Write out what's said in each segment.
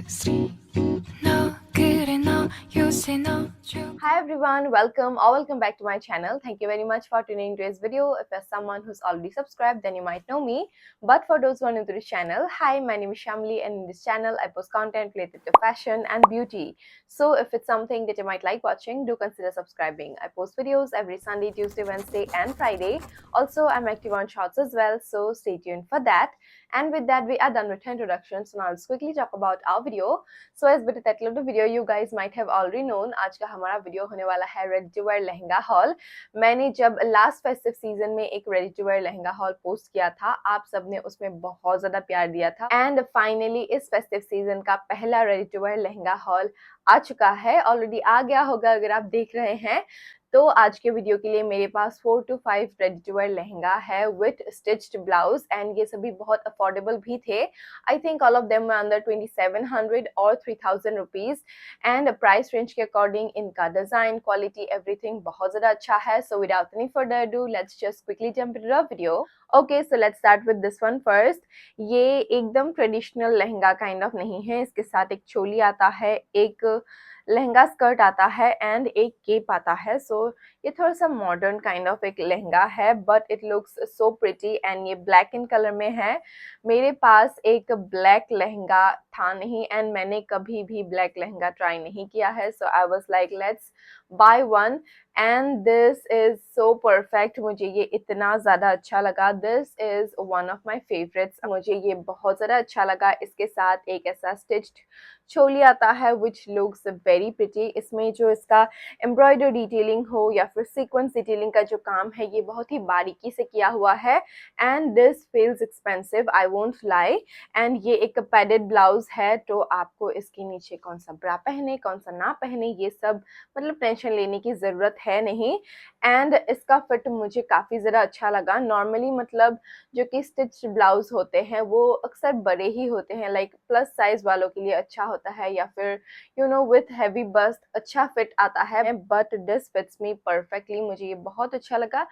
No, 그래 너 요새 너 Hi everyone, welcome back to my channel. Thank you very much for tuning into this video. If you're someone who's already subscribed, then you might know me. But for those who are new to this channel, hi, my name is Shamli, and in this channel I post content related to fashion and beauty. So if it's something that you might like watching, do consider subscribing. I post videos every Sunday, Tuesday, Wednesday and Friday. Also, I'm active on shorts as well, so stay tuned for that. And with that, we are done with introductions. So now let's quickly talk about our video. So as by the title of the video, you guys might have already known, आज का हमारा video होने वाला है ready to wear lehenga haul. मैंने जब last festive season में एक ready to wear lehenga haul post किया था, आप सबने उसमें बहुत ज्यादा प्यार दिया था एंड फाइनली इस फेस्टिव सीजन का पहला ready to wear lehenga haul आ चुका है, ऑलरेडी आ गया होगा अगर आप देख रहे हैं। तो आज के वीडियो के लिए मेरे पास 4 to 5 ready to wear lehenga है विथ स्टिच्ड ब्लाउज एंड ये सभी बहुत अफोर्डेबल भी थे। I think all of them under 2700 और 3000 रुपीज एंड प्राइस रेंज के अकॉर्डिंग इनका डिजाइन, क्वालिटी, एवरीथिंग बहुत ज्यादा अच्छा है। So without any further do, let's just quickly jump into the video. Okay, so let's start with this one first. ये एकदम traditional lehenga kind of नहीं है। इसके साथ एक चोली आता है, एक लहंगा स्कर्ट आता है एंड एक केप आता है। सो ये थोड़ा सा मॉडर्न काइंड ऑफ एक लहंगा है, but it looks so pretty and ये ब्लैक इन कलर में है। मेरे पास एक ब्लैक लहंगा था नहीं एंड मैंने कभी भी ब्लैक लहंगा ट्राई नहीं किया है। So I was like let's buy one and this is so perfect. मुझे ये इतना ज़्यादा अच्छा लगा। This is one of my favourites. मुझे ये बहुत ज़्यादा अच्छा लगा। इसके साथ एक ऐसा स्टिच्ड चोली आता है विच लुक्स वेरी प्रिटी। इसमें जो इसका एम्ब्रॉयडर डिटेलिंग हो या फिर सीक्वेंस डिटेलिंग का जो काम है, ये बहुत ही बारीकी से किया हुआ है and this feels expensive, I won't lie. And ये एक पैडेड ब्लाउज है, तो आपको इसके नीचे कौन सा ब्रा पहने कौन सा ना पहने ये सब मतलब टेंशन लेने की ज़रूरत है नहीं। एंड इसका फिट मुझे काफ़ी ज़्यादा अच्छा लगा। नॉर्मली मतलब जो कि स्टिच ब्लाउज होते हैं वो अक्सर बड़े ही होते हैं, लाइक प्लस साइज वालों के लिए अच्छा होता है या फिर you know with heavy bust अच्छा फिट आता है, but this fits me perfectly. मुझे ये बहुत अच्छा लगा।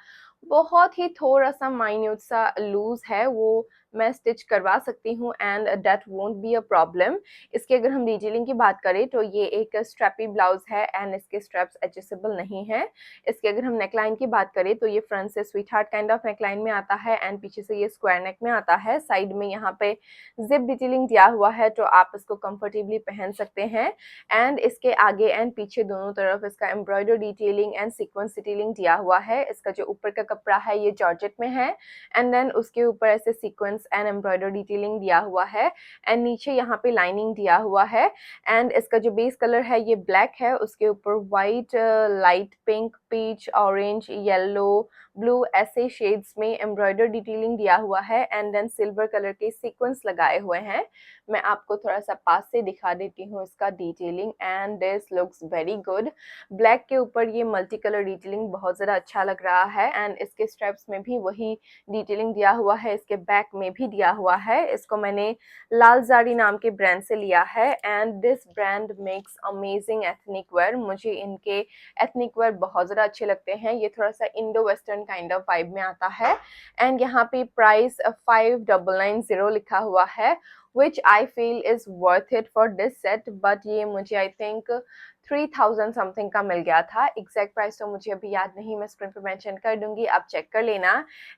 बहुत ही थोड़ा सा माइन्यूट सा लूज है, वो मैं स्टिच करवा सकती हूँ and that won't be a problem. इसकी अगर हम डिटेलिंग की बात करें तो ये एक स्ट्रैपी ब्लाउज है एंड इसके स्ट्रैप्स एडजस्टेबल नहीं है। इसकी अगर हम नेकलाइन की बात करें तो ये फ्रंट से sweet heart kind of neckline में आता है एंड पीछे से ये स्क्वायर नेक में आता है। साइड में यहाँ पे जिप डिटेलिंग दिया हुआ है, तो आप इसको कंफर्टेबली पहन सकते हैं। एंड इसके आगे एंड पीछे दोनों तरफ इसका embroider detailing and sequence detailing दिया हुआ है। इसका जो ऊपर का कपड़ा है ये जॉर्जेट में है एंड देन उसके ऊपर ऐसे सीक्वेंस एंड एम्ब्रॉयडर डिटेलिंग दिया हुआ है एंड नीचे यहाँ पे लाइनिंग दिया हुआ है। एंड इसका जो बेस कलर है ये ब्लैक है, उसके ऊपर white, light pink, peach, orange, yellow, blue ऐसे शेड्स में एम्ब्रॉयडर डिटेलिंग दिया हुआ है एंड देन सिल्वर कलर के सीक्वेंस लगाए हुए हैं। मैं आपको थोड़ा सा पास से दिखा देती हूँ इसका detailing and this looks very good. Black के ऊपर ये मल्टी कलर डिटेलिंग बहुत ज़्यादा अच्छा लग रहा है एंड इसके स्ट्रैप्स में भी वही डिटेलिंग दिया हुआ है, इसके बैक में भी दिया हुआ है। इसको मैंने लाल जारी नाम के ब्रांड से लिया है and this brand makes amazing ethnic wear. मुझे इनके एथनिक वेयर बहुत ज़्यादा अच्छे लगते हैं। ये थोड़ा सा Indo western kind of vibe में आता है एंड यहाँ पे प्राइस 5990 लिखा हुआ है which I feel is worth it for this set, but ये मुझे I think 3000 समथिंग का मिल गया था। एग्जैक्ट प्राइस तो मुझे अभी याद नहीं, मैं स्क्रीन पर मेंशन कर दूंगी, आप चेक कर लेना।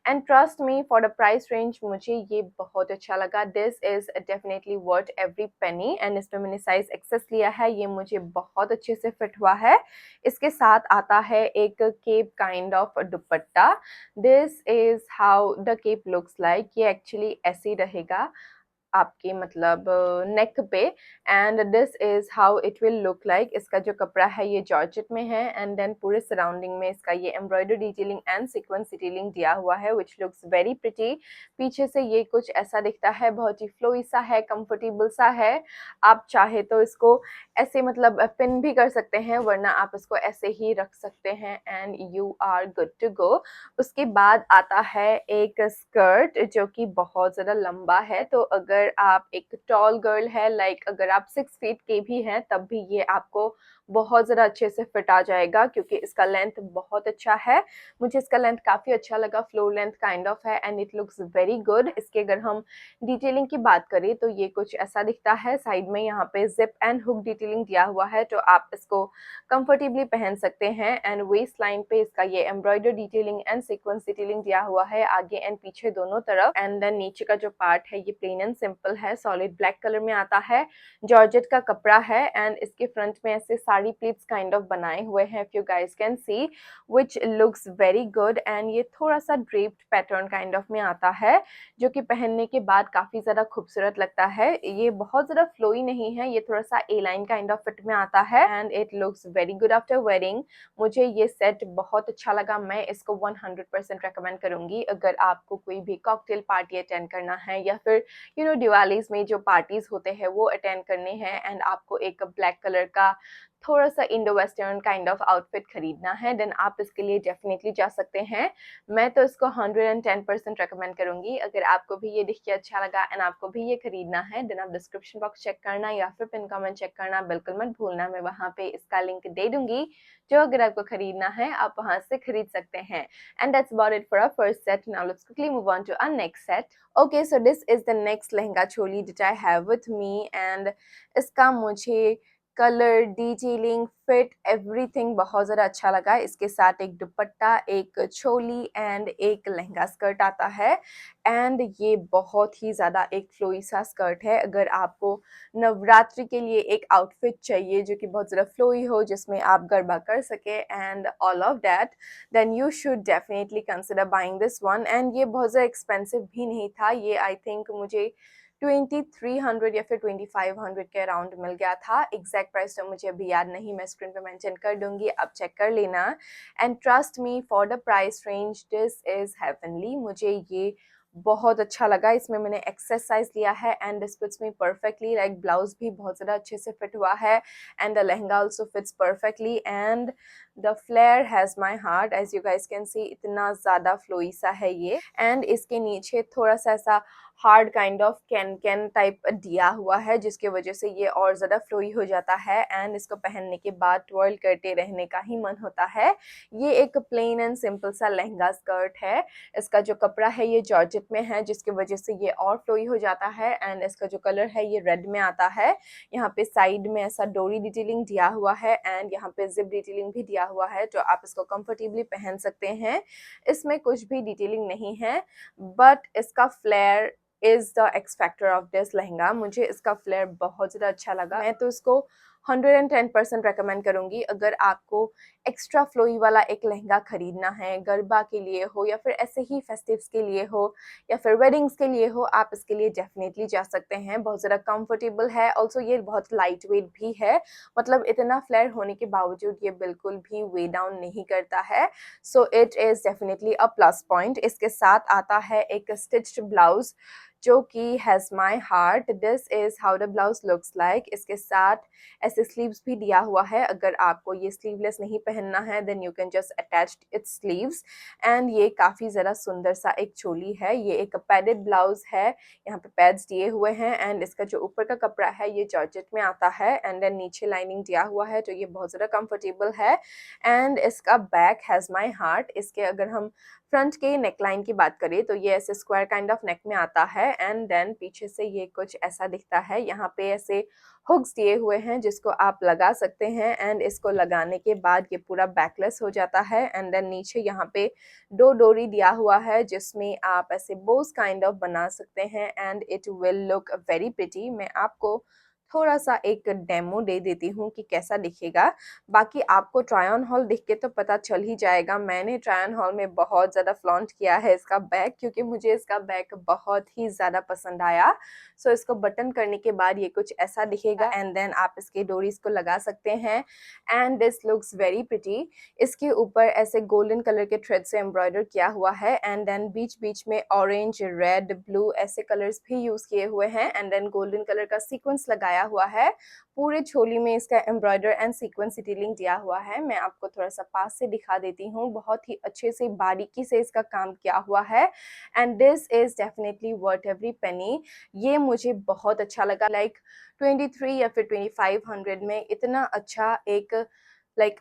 And trust me for the price range मुझे ये बहुत अच्छा लगा। This is definitely worth every Penney and इसमें मैंने साइज एक्सेस लिया है, ये मुझे बहुत अच्छे से फिट हुआ है। इसके साथ आता है एक cape kind of dupatta. This is how the cape looks like. ये एक्चुअली ऐसे ही रहेगा आपके मतलब नेक पे and this is how it will look like. इसका जो कपड़ा है ये जॉर्जेट में है एंड देन पूरे सराउंडिंग में इसका ये embroider detailing and sequence detailing दिया हुआ है विच लुक्स वेरी प्रिटी। पीछे से ये कुछ ऐसा दिखता है, बहुत ही फ्लोई सा है, कंफर्टेबल सा है। आप चाहे तो इसको ऐसे मतलब पिन भी कर सकते हैं, वरना आप इसको ऐसे ही रख सकते हैं and you are good to go. उसके बाद आता है एक स्कर्ट जो कि बहुत ज़्यादा लंबा है, तो अगर आप एक टॉल गर्ल है, लाइक अगर आप 6 फीट के भी हैं तब भी ये आपको बहुत ज़्यादा अच्छे से फिट आ जाएगा क्योंकि इसका लेंथ बहुत अच्छा है। मुझे इसका लेंथ काफ़ी अच्छा लगा, फ्लोर लेंथ काइंड ऑफ है and it looks very good. इसके अगर हम डिटेलिंग की बात करें तो ये कुछ ऐसा दिखता है। साइड में यहाँ पे जिप एंड हुक डिटेलिंग दिया हुआ है, तो आप इसको कंफर्टेबली पहन सकते हैं। एंड वेस्ट लाइन पे इसका ये embroider detailing and sequence detailing दिया हुआ है आगे एंड पीछे दोनों तरफ। एंड देन नीचे का जो पार्ट है ये प्लेन एंड सिंपल है, सॉलिड ब्लैक कलर में आता है, जॉर्जेट का कपड़ा है। एंड इसके फ्रंट में ऐसे साड़ी प्लीट्स काइंड ऑफ बनाए हुए हैं, if you guys can C, which looks very good. And ये थोड़ा सा ड्रेप्ड पैटर्न काइंड ऑफ में आता है, जो कि पहनने के बाद काफी ज्यादा खूबसूरत लगता है। ये बहुत ज्यादा फ्लोई नहीं है, ये थोड़ा सा ए लाइन काइंड ऑफ फिट में आता है and it looks very good after wearing. मुझे ये सेट बहुत अच्छा लगा, मैं इसको 100% रेकमेंड करूंगी अगर आपको कोई भी कॉकटेल पार्टी अटेंड करना है या फिर दिवालीज में जो पार्टीज होते हैं वो अटेंड करने हैं एंड आपको एक ब्लैक कलर का थोड़ा सा Indo western kind of outfit खरीदना है, देन आप इसके लिए डेफिनेटली जा सकते हैं। मैं तो इसको 110% रेकमेंड करूंगी। अगर आपको भी ये दिख के अच्छा लगा एंड आपको भी ये खरीदना है, देन आप डिस्क्रिप्शन बॉक्स चेक करना या फिर पिन कमेंट चेक करना बिल्कुल मत भूलना, मैं वहां पे इसका लिंक दे दूंगी, जो अगर आपको खरीदना है आप वहां से खरीद सकते हैं। And that's about it for our first set. Now let's quickly move on to our next set. Okay, so this is the next lehenga choli that I have with me and इसका मुझे colour, detailing, fit, everything बहुत ज़्यादा अच्छा लगा। इसके साथ एक दुपट्टा, एक चोली एंड एक लहंगा स्कर्ट आता है एंड ये बहुत ही ज़्यादा एक फ्लोई सा स्कर्ट है। अगर आपको नवरात्रि के लिए एक आउटफिट चाहिए जो कि बहुत ज़्यादा फ्लोई हो, जिसमें आप गरबा कर सके and all of that, then you should definitely consider buying this one. And ये बहुत ज़्यादा एक्सपेंसिव भी नहीं था, ये आई थिंक मुझे 2300 या फिर 2500 के अराउंड मिल गया था। एग्जैक्ट प्राइस तो मुझे अभी याद नहीं, मैं स्क्रीन पे मेंशन कर दूंगी, आप चेक कर लेना। And trust me, for the price range this is heavenly. मुझे ये बहुत अच्छा लगा। इसमें मैंने एक्सेस साइज लिया है and this fits me perfectly, like blouse भी बहुत ज़्यादा अच्छे से फिट हुआ है and the lehenga also fits perfectly and the flare has my heart, as you guys can see, इतना ज़्यादा फ्लोई सा है ये। एंड इसके नीचे थोड़ा सा ऐसा hard kind of can can type दिया हुआ है, जिसकी वजह से ये और ज़्यादा फ्लोई हो जाता है एंड इसको पहनने के बाद ट्विर्ल करते रहने का ही मन होता है। ये एक प्लेन एंड सिंपल सा लहंगा स्कर्ट है। इसका जो कपड़ा है ये जॉर्जेट में है, जिसकी वजह से ये और फ्लोई हो जाता है एंड इसका जो कलर है ये रेड में आता है। यहाँ पे साइड में ऐसा डोरी डिटेलिंग दिया हुआ है एंड यहाँ पे जिप डिटेलिंग भी दिया हुआ है, जो आप इसको कंफर्टेबली पहन सकते हैं। इसमें कुछ भी डिटेलिंग नहीं है, बट इसका flare is the x factor of this lehenga. मुझे इसका फ्लेयर बहुत ज़्यादा अच्छा लगा। मैं तो इसको 110% रेकमेंड करूंगी अगर आपको एक्स्ट्रा फ्लोई वाला एक लहंगा खरीदना है, गरबा के लिए हो या फिर ऐसे ही फेस्टिव्स के लिए हो या फिर वेडिंग्स के लिए हो, आप इसके लिए डेफिनेटली जा सकते हैं। बहुत ज़्यादा कंफर्टेबल है, ऑल्सो ये बहुत लाइट वेट भी है, मतलब इतना फ्लेयर होने के बावजूद ये बिल्कुल भी वे डाउन नहीं करता है। So it is definitely a plus point. इसके साथ आता है एक स्टिच्ड ब्लाउज जो कि has my heart. This is how the blouse looks like. इसके साथ ऐसे स्लीव्स भी दिया हुआ है, अगर आपको ये स्लीवलेस नहीं पहनना है then you can just attach its sleeves. And ये काफ़ी ज़रा सुंदर सा एक चोली है, ये एक पैडेड ब्लाउज है, यहाँ पे पैड्स दिए हुए हैं एंड इसका जो ऊपर का कपड़ा है ये जॉर्जेट में आता है एंड देन नीचे लाइनिंग दिया हुआ है, तो ये बहुत ज़्यादा कंफर्टेबल है। एंड इसका बैक हैज़ माई हार्ट। इसके अगर हम फ्रंट के नेकलाइन की बात करें तो ये ऐसे स्क्वायर काइंड ऑफ नेक में आता है एंड देन पीछे से ये कुछ ऐसा दिखता है। यहाँ पे ऐसे हुक्स दिए हुए हैं जिसको आप लगा सकते हैं एंड इसको लगाने के बाद ये पूरा बैकलेस हो जाता है एंड देन नीचे यहाँ पे दो डोरी दिया हुआ है जिसमें आप ऐसे बोस काइंड ऑफ बना सकते हैं and it will look very pretty. मैं आपको थोड़ा सा एक डेमो दे देती हूँ कि कैसा दिखेगा, बाकी आपको ट्राई ऑन हॉल देख के तो पता चल ही जाएगा। मैंने ट्राई ऑन हॉल में बहुत ज़्यादा फ्लॉन्ट किया है इसका बैग, क्योंकि मुझे इसका बैग बहुत ही ज़्यादा पसंद आया। सो इसको बटन करने के बाद ये कुछ ऐसा दिखेगा एंड देन आप इसके डोरीज को लगा सकते हैं and this looks very pretty. इसके ऊपर ऐसे गोल्डन कलर के थ्रेड से एम्ब्रॉयडर किया हुआ है एंड देन बीच बीच में ऑरेंज, रेड, ब्लू ऐसे कलर्स भी यूज़ किए हुए हैं एंड देन गोल्डन कलर का सीक्वेंस लगाया हुआ है। पूरे छोली में इसका एम्ब्रॉयडर एंड सीक्वेंस डिटेलिंग दिया हुआ है। मैं आपको थोड़ा सा पास से दिखा देती हूँ, बहुत ही अच्छे से बारीकी से इसका काम किया हुआ है and this is definitely worth every पेनी। ये मुझे बहुत अच्छा लगा। लाइक 23 या फिर 2500 में इतना अच्छा एक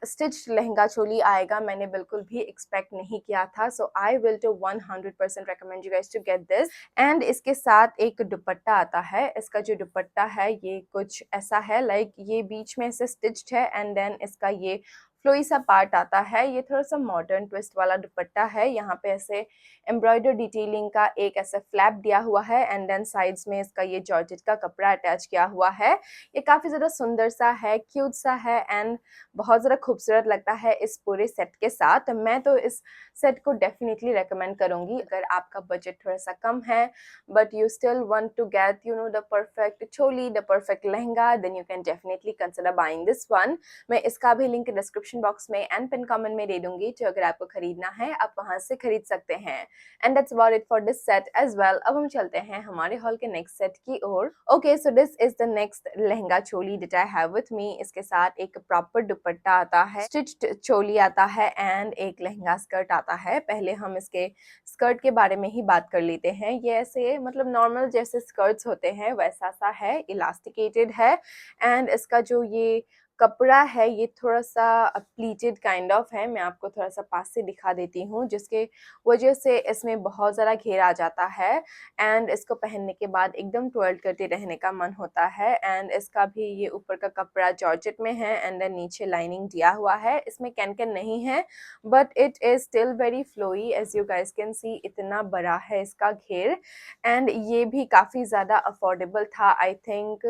स्टिच्ड लहंगा चोली आएगा मैंने बिल्कुल भी एक्सपेक्ट नहीं किया था। So I will to 100% recommend you guys to get this. And इसके साथ एक दुपट्टा आता है। इसका जो दुपट्टा है ये कुछ ऐसा है, ये बीच में से स्टिच्ड है एंड देन इसका ये फ्लोई सा पार्ट आता है। ये थोड़ा सा मॉडर्न ट्विस्ट वाला दुपट्टा है। यहाँ पे ऐसे एम्ब्रॉयडर डिटेलिंग का एक ऐसे फ्लैप दिया हुआ है एंड देन साइड्स में इसका ये जॉर्जेट का कपड़ा अटैच किया हुआ है। ये काफ़ी ज़्यादा सुंदर सा है, क्यूट सा है एंड बहुत ज़्यादा खूबसूरत लगता है इस पूरे सेट के साथ। मैं तो इस सेट को डेफिनेटली रेकमेंड करूँगी। अगर आपका बजट थोड़ा सा कम है but you still want to get the perfect choli, the perfect lehenga, then you can definitely consider buying this one. मैं इसका भी लिंक डिस्क्रिप्शन बॉक्स में एंड पिन कमेंट में दे दूंगी, तो अगर आपको खरीदना है आप वहां से खरीद सकते हैं। And that's about it for this set as well. अब हम चलते हैं हमारे हॉल के नेक्स्ट सेट की ओर। Okay, so this is the next lehenga choli that I have with me. इसके साथ एक प्रॉपर दुपट्टा आता है, स्टिच्ड चोली आता है एंड एक लहंगा स्कर्ट आता है। पहले हम इसके स्कर्ट के बारे में ही बात कर लेते हैं। ये ऐसे नॉर्मल जैसे स्कर्ट्स होते हैं वैसा सा है, इलास्टिकेटेड है एंड इसका जो ये कपड़ा है ये थोड़ा सा प्लीटेड काइंड ऑफ है। मैं आपको थोड़ा सा पास से दिखा देती हूँ, जिसके वजह से इसमें बहुत ज़्यादा घेर आ जाता है एंड इसको पहनने के बाद एकदम ट्विर्ल करते रहने का मन होता है। एंड इसका भी ये ऊपर का कपड़ा जॉर्जेट में है एंड देन नीचे लाइनिंग दिया हुआ है। इसमें कैन नहीं है but it is still very flowy, as you guys can see. इतना बड़ा है इसका घेर एंड ये भी काफ़ी ज़्यादा अफोर्डेबल था। I think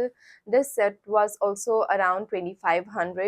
this set was also around 2500,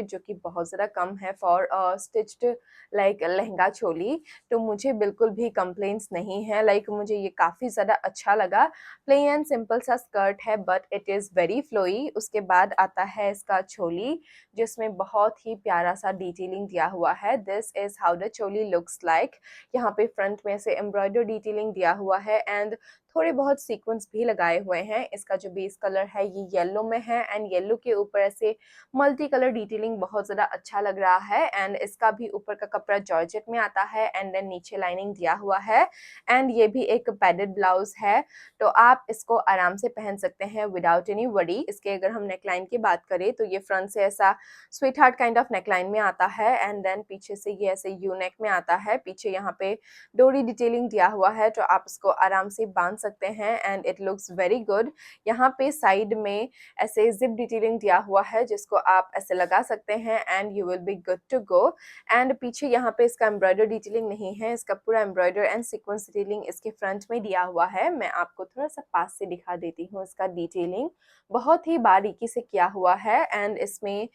जो कि बहुत ज़्यादा कम है फॉर स्टिच्ड लहंगा चोली। तो मुझे बिल्कुल भी कंप्लेंट्स नहीं है। मुझे ये काफ़ी ज़्यादा अच्छा लगा। प्लेन एंड सिंपल सा स्कर्ट है but it is very flowy. उसके बाद आता है इसका चोली, जिसमें बहुत ही प्यारा सा डिटेलिंग दिया हुआ है। This is how the choli looks like. यहाँ पे फ्रंट में से एम्ब्रॉयडर डिटेलिंग दिया हुआ है एंड थोड़े बहुत सीक्वेंस भी लगाए हुए हैं। इसका जो बेस कलर है ये येलो में है एंड येलो के ऊपर ऐसे मल्टी कलर डिटेलिंग बहुत ज़्यादा अच्छा लग रहा है। एंड इसका भी ऊपर का कपड़ा जॉर्जेट में आता है एंड देन नीचे लाइनिंग दिया हुआ है एंड ये भी एक पैडेड ब्लाउज है, तो आप इसको आराम से पहन सकते हैं विदाउट एनी वरी। इसके अगर हम नेकलाइन की बात करें तो ये फ्रंट से ऐसा sweet heart kind of neckline में आता है एंड देन पीछे से ये ऐसे यू नेक में आता है। पीछे यहाँ पे डोरी डिटेलिंग दिया हुआ है, तो आप इसको आराम से बांध सकते हैं and it looks very good. यहाँ पे साइड में ऐसे जिप डिटेलिंग दिया हुआ है जिसको आप ऐसे लगा सकते हैं and you will be good to go. And पीछे यहाँ पे इसका एम्ब्रॉयडर डिटेलिंग नहीं है, इसका पूरा एम्ब्रॉयडर एंड सीक्वेंस डिटेलिंग इसके फ्रंट में दिया हुआ है। मैं आपको थोड़ा सा पास से दिखा देती हूँ। इसका डिटेलिंग बहुत ही बारीकी से किया हुआ है एंड इसमें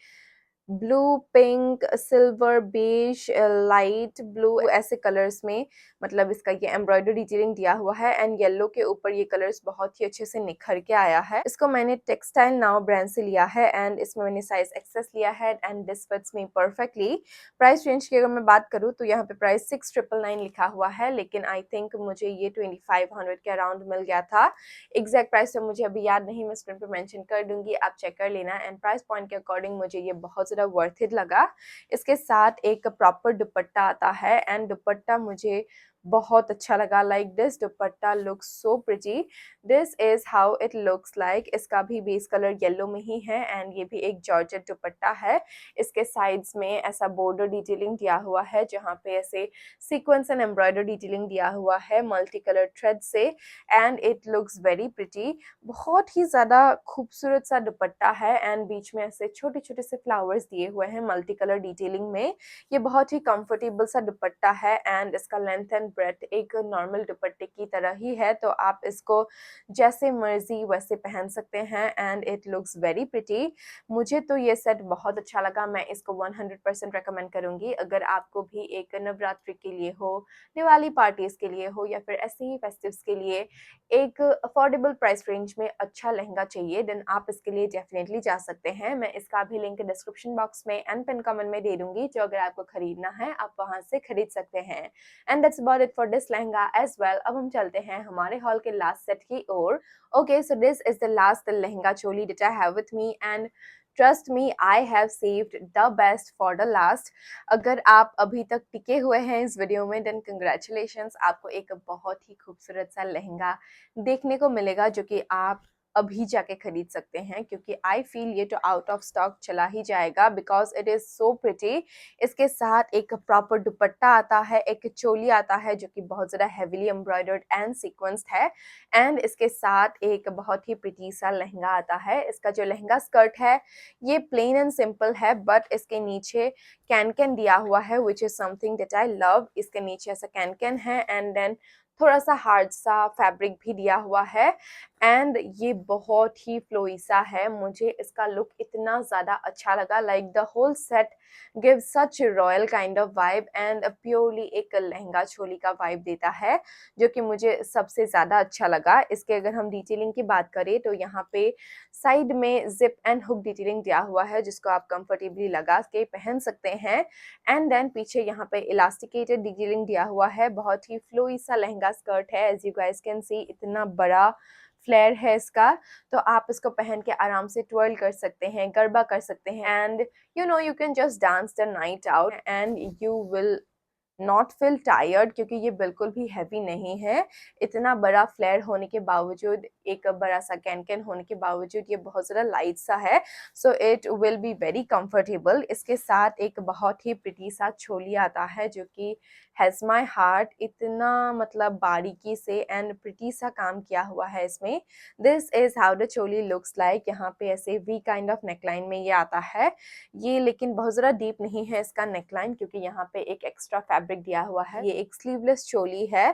blue, pink, silver, beige, light blue ऐसे कलर्स में इसका ये एम्ब्रॉयडरी डिटेलिंग दिया हुआ है एंड येलो के ऊपर ये कलर्स बहुत ही अच्छे से निखर के आया है। इसको मैंने टेक्सटाइल नाउ ब्रांड से लिया है एंड इसमें मैंने साइज एक्सेस लिया है and this fits me perfectly. Price range की अगर मैं बात करूँ तो यहाँ पे प्राइस 6999 लिखा हुआ है, लेकिन आई थिंक मुझे ये 2500 के अराउंड मिल गया था। एग्जैक्ट प्राइस तो मुझे अभी याद नहीं, मैं स्क्रीन पे मेंशन कर दूंगी, आप चेक कर लेना। एंड प्राइस पॉइंट के अकॉर्डिंग मुझे ये बहुत ज़्यादा वर्थ इट लगा। इसके साथ एक प्रॉपर दुपट्टा आता है एंड दुपट्टा मुझे बहुत अच्छा लगा। Like this dupatta looks so pretty. This is how it looks like. इसका भी बेस कलर येलो में ही है एंड ये भी एक जॉर्जेट दुपट्टा है। इसके साइड्स में ऐसा बॉर्डर डिटेलिंग दिया हुआ है जहाँ पे ऐसे सीक्वेंस एंड एम्ब्रॉयडर डिटेलिंग दिया हुआ है मल्टी कलर थ्रेड से and it looks very pretty. बहुत ही ज़्यादा खूबसूरत सा दुपट्टा है एंड बीच में ऐसे छोटे छोटे से फ्लावर्स दिए हुए हैं मल्टी कलर डिटेलिंग में। ये बहुत ही कंफर्टेबल सा दुपट्टा है एंड इसका लेंथ एंड ब्रेथ एक नॉर्मल दुपट्टे की तरह ही है, तो आप इसको जैसे मर्जी वैसे पहन सकते हैं and it looks very pretty. मुझे तो ये सेट बहुत अच्छा लगा। मैं इसको 100% रेकमेंड करूंगी। अगर आपको भी एक नवरात्रि के लिए हो, दिवाली पार्टीज के लिए हो या फिर ऐसे ही फेस्टिव्स के लिए एक अफोर्डेबल प्राइस रेंज में अच्छा लहंगा चाहिए, देन आप इसके लिए डेफिनेटली जा सकते हैं। मैं इसका भी लिंक डिस्क्रिप्शन बॉक्स में एंड पिन कमेंट में दे दूंगी, जो अगर आपको खरीदना है आप वहां से खरीद सकते हैं। And that's about it for this lehenga as well. अब हम चलते हैं हमारे हॉल के लास्ट सेट की ओर। Okay, so this is the last lehenga choli that I have with me and trust me, I have saved the best for the last. अगर आप अभी तक टिके हुए हैं इस वीडियो में देन कंग्रेचुलेशंस, आपको एक बहुत ही खूबसूरत सा लहंगा देखने को मिलेगा जो कि आप अभी जाके खरीद सकते हैं, क्योंकि आई फील ये तो आउट ऑफ स्टॉक चला ही जाएगा because it is so pretty. इसके साथ एक प्रॉपर दुपट्टा आता है, एक चोली आता है जो कि बहुत ज़्यादा हेवीली एम्ब्रॉयडर्ड एंड सीक्वेंस्ड है, एंड इसके साथ एक बहुत ही प्रिटी सा लहंगा आता है। इसका जो लहंगा स्कर्ट है ये प्लेन एंड सिंपल है, बट इसके नीचे कैन कैन दिया हुआ है which is something that I love. इसके नीचे ऐसा कैन कैन है एंड देन थोड़ा सा हार्ड सा फैब्रिक भी दिया हुआ है, एंड ये बहुत ही फ्लोई सा है। मुझे इसका लुक इतना ज़्यादा अच्छा लगा, like the whole set give such royal kind of vibe and purely एक लहंगा चोली का वाइब देता है, जो कि मुझे सबसे ज़्यादा अच्छा लगा। इसके अगर हम डिटेलिंग की बात करें तो यहाँ पे साइड में जिप एंड हुक डिटेलिंग दिया हुआ है, जिसको आप कंफर्टेबली लगा के पहन सकते हैं, एंड देन पीछे यहाँ पे इलास्टिकेटेड डिटेलिंग दिया हुआ है। बहुत ही फ्लोई सा लहंगा स्कर्ट है, as you guys can see इतना बड़ा फ्लेयर है इसका, तो आप इसको पहन के आराम से ट्विर्ल कर सकते हैं, गरबा कर सकते हैं, and you can just dance the night out and you will not feel tired, क्योंकि ये बिल्कुल भी हैवी नहीं है। इतना बड़ा फ्लेयर होने के बावजूद, एक बड़ा सा कैन कैन होने के बावजूद ये बहुत ज़्यादा लाइट सा है, so it will be very comfortable. इसके साथ एक बहुत ही प्रिटी सा चोली आता है जो कि हैज़ माई हार्ट, इतना मतलब बारीकी से एंड प्रिटी सा काम किया हुआ है इसमें। This is how the choli looks like. यहाँ पे ऐसे वी काइंड ऑफ नेकलाइन में ये आता है, ये लेकिन बहुत ज़्यादा डीप नहीं है इसका नेकलाइन, क्योंकि यहाँ पे एक एक्स्ट्रा फैब्रिक दिया हुआ है। ये एक स्लीवलेस चोली है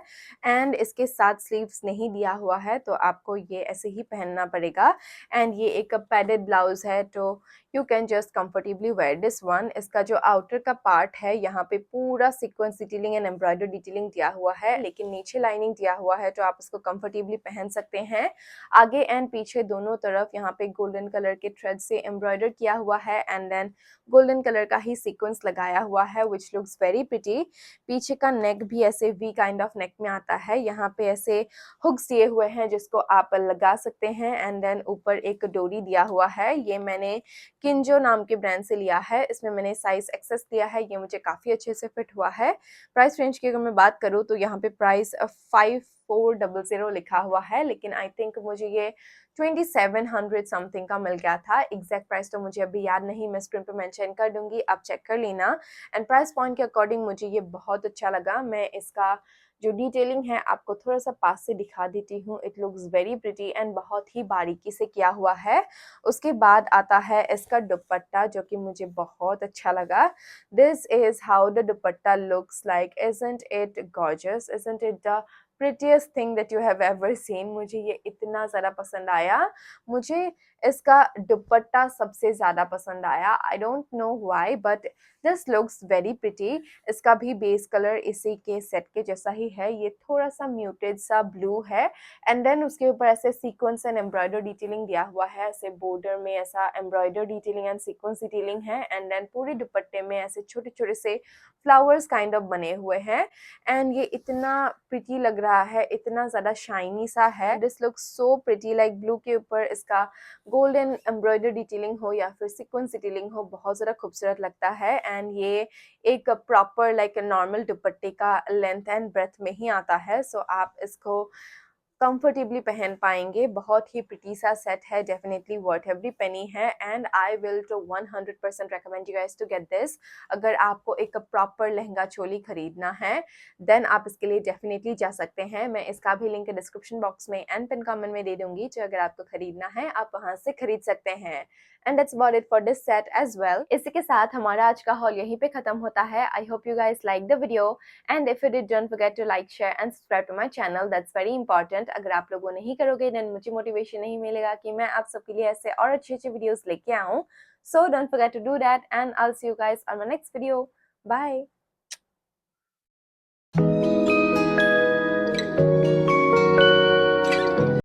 एंड इसके साथ स्लीव्स नहीं दिया हुआ है, तो आपको ये ऐसे ही पहनना पड़ेगा, एंड ये एक पैडेड ब्लाउज है, तो you can just comfortably wear this one. इसका जो आउटर का पार्ट है यहाँ पे पूरा sequins detailing and embroider detailing दिया हुआ है, लेकिन नीचे लाइनिंग दिया हुआ है, तो आप इसको कंफर्टेबली पहन सकते हैं। आगे एंड पीछे दोनों तरफ यहाँ पे गोल्डन कलर के थ्रेड से एम्ब्रॉयडर किया हुआ है, एंड देन गोल्डन कलर का ही सीक्वेंस लगाया हुआ है विच लुक्स वेरी प्रिटी। पीछे का नेक भी ऐसे वी काइंड ऑफ नेक में आता है, यहाँ पे ऐसे हुक्स दिए हुए हैं जिसको आप लगा सकते हैं, एंड देन ऊपर एक डोरी दिया हुआ है। ये मैंने किंजो नाम के ब्रांड से लिया है, इसमें मैंने साइज एक्सेस लिया है, ये मुझे काफ़ी अच्छे से फिट हुआ है। प्राइस रेंज की अगर मैं बात करूँ तो यहाँ पे प्राइस 5400 लिखा हुआ है, लेकिन आई थिंक मुझे ये 2700 समथिंग का मिल गया था। एग्जैक्ट प्राइस तो मुझे अभी याद नहीं, मैं स्क्रीन पे मेंशन कर दूंगी, आप चेक कर लेना। एंड प्राइस पॉइंट के अकॉर्डिंग मुझे ये बहुत अच्छा लगा। मैं इसका जो डिटेलिंग है आपको थोड़ा सा पास से दिखा देती हूँ। It looks very pretty and बहुत ही बारीकी से किया हुआ है। उसके बाद आता है इसका दुपट्टा, जो कि मुझे बहुत अच्छा लगा। This is how the dupatta looks like. Isn't it gorgeous? Isn't it the prettiest thing that you have ever seen? मुझे ये इतना ज़्यादा पसंद आया। मुझे इसका दुपट्टा सबसे ज़्यादा पसंद आया। I don't know why but this looks very pretty. इसका भी बेस कलर इसी के सेट के जैसा ही है, ये थोड़ा सा म्यूटेड सा ब्लू है, एंड देन उसके ऊपर ऐसे सीक्वेंस एंड एम्ब्रॉयडर डिटेलिंग दिया हुआ है, ऐसे बॉर्डर में ऐसा embroider detailing and sequence detailing है, एंड देन पूरे दुपट्टे में ऐसे छोटे छोटे से फ्लावर्स काइंड ऑफ बने हुए हैं, एंड ये इतना प्रिटी लग रहा है, इतना ज़्यादा शाइनी सा है। This looks so pretty, like blue के ऊपर इसका गोल्डन एम्ब्रॉयडर डिटेलिंग हो या फिर सीक्वेंस डिटेलिंग हो, बहुत ज़्यादा खूबसूरत लगता है। एंड ये एक प्रॉपर लाइक नॉर्मल दुपट्टे का लेंथ एंड ब्रेथ में ही आता है, सो आप इसको कंफर्टेबली पहन पाएंगे। बहुत ही प्रिटी सा सेट है, डेफिनेटली वर्थ एवरी पेनी है, and I will to 100% recommend you guys to get this. अगर आपको एक प्रॉपर लहंगा चोली खरीदना है देन आप इसके लिए डेफिनेटली जा सकते हैं। मैं इसका भी लिंक डिस्क्रिप्शन बॉक्स में एंड पिन कमेंट में दे दूंगी, जो अगर आपको खरीदना है आप वहां से खरीद सकते हैं। And that's about it for this set as well. इसी के साथ हमारा आज का हॉल यहीं पे खत्म होता है। I hope you guys like the video, and if you did don't forget to like, share and subscribe to my channel, that's very important. अगर आप लोगों नहीं करोगे देन मुझे मोटिवेशन नहीं मिलेगा कि मैं आप सबके लिए ऐसे और अच्छे अच्छे वीडियोस लेके आऊं। So don't forget to do that, and I will see you guys on my next video. Bye.